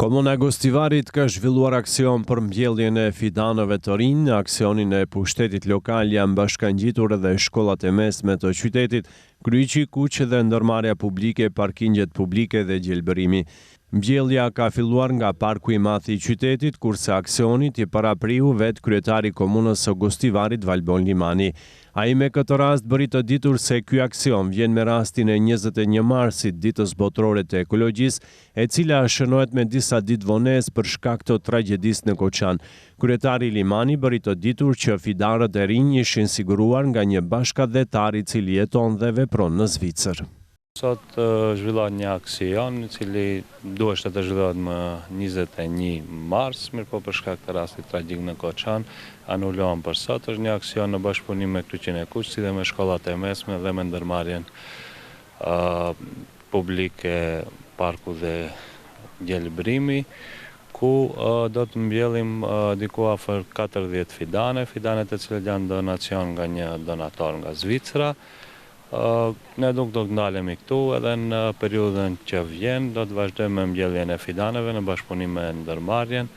Komuna e Gostivarit ka zhvilluar aksion për mbjelljen e fidanëve të rinj. Aksionin e pushtetit lokal janë bashkangjitur edhe shkollat e mesme të qytetit, kryqi, kuq dhe ndërmarrja publike, parkingjet publike dhe gjelbërimi. Mbjellja ka filluar nga parku i madh i qytetit, kurse aksionit i parapriu vetë kryetari i komunës së Gostivarit, Valbon Limani. Ai me këtë rast bëri të ditur se ky aksion vjen me rastin e 21 marsit, ditës botërore të ekologjisë, e cila shënohet me disa ditë vonesë për shkak të tragjedisë në Koçan. Kryetari Limani bëri të ditur që fidanët e rinj ishin siguruar nga një bashkëdhetar i cili jeton dhe vepron në Zvicër. Sot zhvillohet një aksion i cili duheshte të zhvillohet më 21 mars, mirëpo për shkak të rastit tragjik në Koçan, anulohen për sot. Është një aksion në bashkëpunim me Kryqin e Kuq, si dhe me shkollat e mesme dhe me ndërmarrjen publike, parku dhe gjelbrimi, ku do të mbjellim diku afër 40 fidane, fidanet e cilat janë donacion nga një donator nga Zvicra. Ne nuk do të ndalemi këtu, edhe në periudhën që vjen do të vazhdojmë me mbjelljen e fidaneve në bashkëpunim me ndërmarrjen,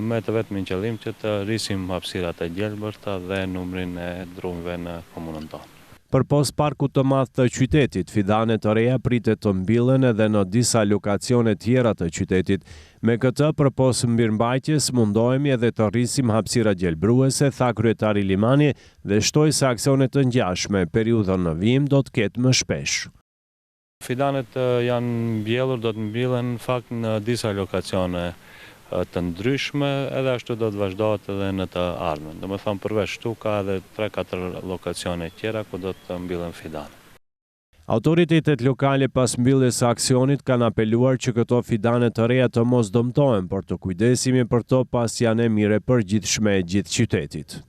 me të vetmin qëllim që të rrisim hapësirat e gjelbërta dhe numrin e drumve në komunën tonë. Përpos parkut të madh të qytetit, fidane të reja pritet të mbillen edhe në disa lokacione tjera të qytetit. Me këtë, përpos mbirmbajtjes, mundohemi edhe të rrisim hapësira gjelbruese, tha kryetari Limani, dhe shtoi se aksionet të ngjashme periudhën në vijim do të ketë më shpesh. Fidanet janë mbjellur, do të mbillen në fakt në disa lokacione të ndryshme, edhe ashtu do të vazhdohet edhe në të ardhmen. Domethënë përveç këtu ka edhe 3-4 lokacione tjera ku do të mbillen fidane. Autoritetet lokale pas mbylljes së aksionit kanë apeluar që këto fidane të reja të mos dëmtohen, por të kujdesemi për to pas janë e mire përgjithshme e gjithë qytetit.